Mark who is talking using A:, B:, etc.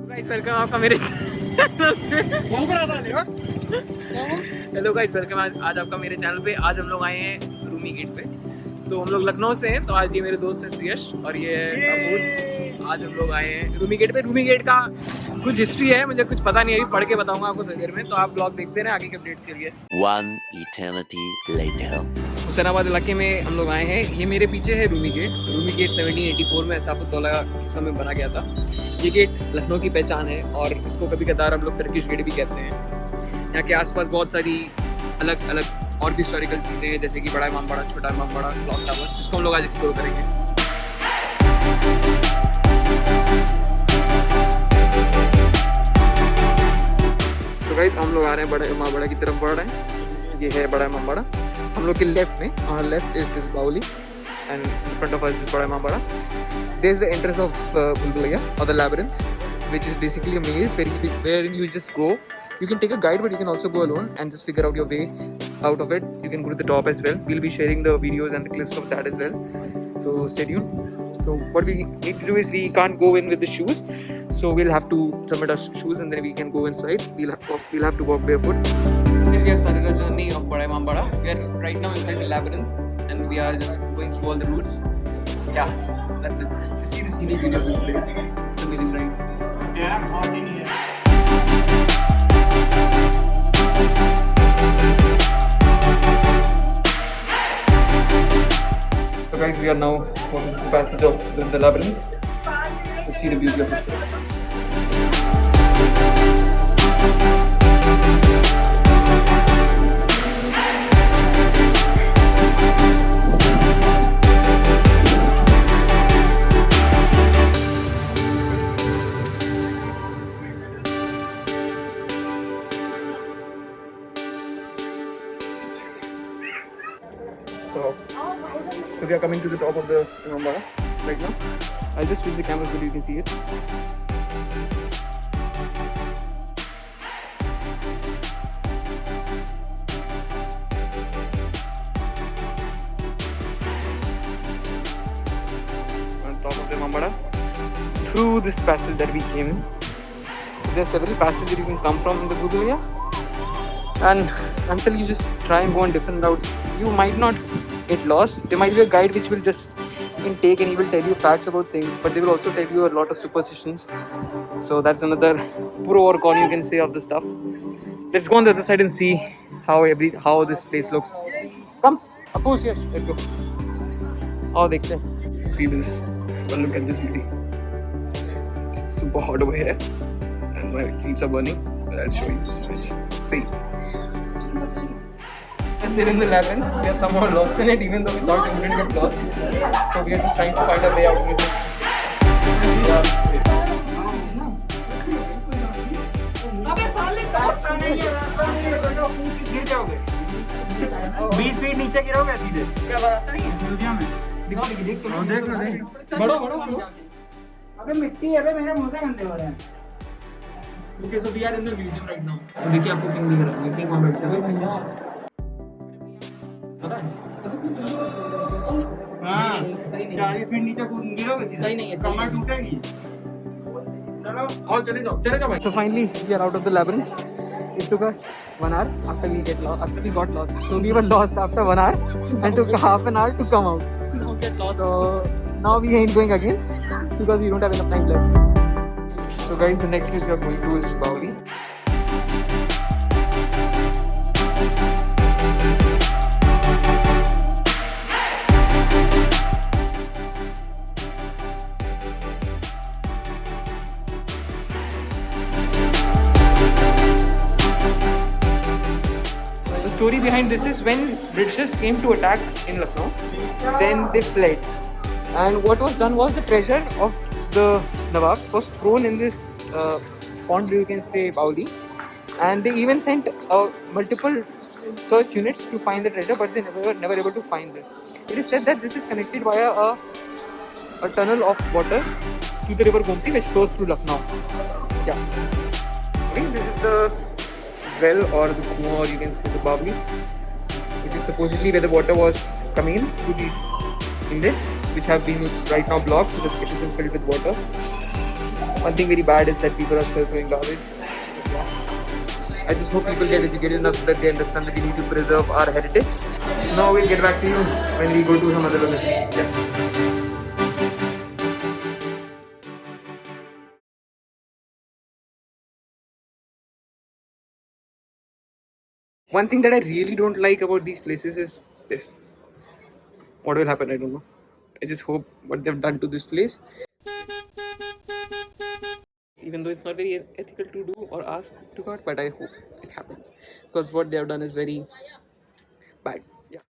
A: Guys welcome आपका मेरे hello guys welcome आज आपका मेरे चैनल पे। आज हम लोग आए हैं रूमी गेट पे। तो हम लोग लखनऊ से हैं। तो आज ये मेरे दोस्त हैं सुयश और ये है अमूल। आज हम लोग आए हैं रूमी गेट पे। रूमी गेट का कुछ हिस्ट्री है, मुझे कुछ पता नहीं है, अभी पढ़ के बताऊंगा आपको थोड़ी देर में। तो आप ब्लॉग देखते रहे, आगे के अपडेट चलिए।
B: One eternity later.
A: हुसैनाबाद इलाके में हम लोग आए हैं। ये मेरे पीछे है रूमी गेट। रूमी गेट 1784 में असाफुद्दौला के समय बना गया था। ये गेट लखनऊ की पहचान है और इसको कभी कदार हम लोग टर्किश गेट भी कहते हैं। यहाँ के आसपास बहुत सारी अलग अलग और भी हिस्टोरिकल चीज़ें हैं, जैसे कि बड़ा इमामबाड़ा, छोटा इमामबाड़ा, क्लॉक टावर, जिसको हम लोग आज एक्सप्लोर करेंगे। तो गाइस हम लोग आ रहे हैं बड़ा इमामबाड़ा की तरफ बढ़ रहे हैं। ये है बड़ा इमामबाड़ा। हम लोग के लेफ्ट में, our left is this Bauli and in front of us is बड़ा Imambara. There is the entrance of Bulbulaya or the labyrinth, which is basically a maze where you just go. You can take a guide, but you can also go alone and just figure out your way out of it. You can go to the top as well. We'll be sharing the videos and the clips of that as well. So stay tuned. So what we need to do is we can't go in with the shoes. So we'll have to submit our shoes and then we can go inside. We'll have to walk barefoot. We have started our journey of Bada Imambara. We are right now inside the labyrinth and we are just going through all the routes. Yeah, that's it. Just see the scenic beauty of this place. It's amazing, right? Yeah, morning here. So guys, we are now walking through the passage of the labyrinth to see the beauty of this place. So we are coming to the top of the Imambara right now. I'll just switch the camera so you can see it. On top of the Imambara, through this passage that we came in. So there are several passages that you can come from in the Bulbulaya. And until you just try and go on different routes, you might not get lost. There might be a guide which will just take and he will tell you facts about things, but they will also tell you a lot of superstitions. So that's another pro or con you can say of the stuff. Let's go on the other side and see how this place looks. Come, Apus, yes, let's go. Oh, dekhte hain. See this. Well, look at this beauty. It's super hot over here, and my feet are burning. But I'll show you this image. See. Still in the labyrinth, we are somehow lost in it, even though we thought we wouldn't get lost. So we are just trying to find a way out of it.
C: अबे साले रास्ता नहीं है, रास्ता नहीं है, बेटा पूछ गिर जाओगे। 20 फीट नीचे गिरोगे सीधे। क्या रास्ता नहीं है? म्यूजियम है। दिखाओ देख तो। देख लो देख। बड़ो। अबे मिट्टी है बे, मेरे मुंह से गंदे हो रहे हैं। Okay, so we are in the museum right now. देखिए आपको किंग दिख रहा है, किंग वहाँ बैठे हैं। हाँ, 40 फीट नीचे गिरोगे सीधे। सही नहीं है, कमर टूटेगी।
A: So finally we are out of the labyrinth. It took us 1 hour after we got lost. So we were lost after 1 hour and took half an hour to come out. So now we ain't going again because we don't have enough time left. So guys, the next place we are going to is Bauli. The story behind this is when Britishers came to attack in Lucknow, then they fled. And what was done was the treasure of the Nawabs was thrown in this pond, you can say Bauli. And they even sent multiple search units to find the treasure, but they never able to find this. It is said that this is connected via a tunnel of water to the river Gomti, which flows through Lucknow. Yeah. Okay, this is the well or the kuan, or you can say the Bauli, which is supposedly where the water was coming in through these inlets, which have been right now blocked so that it isn't filled with water. One thing very bad is that people are still throwing garbage. I just hope people get educated enough so that they understand that we need to preserve our heritage. Now we'll get back to you when we go to some other location. Yeah. One thing that I really don't like about these places is this. What will happen? I don't know. I just hope what they've done to this place, even though it's not very ethical to do or ask to God, but I hope it happens because what they have done is very bad.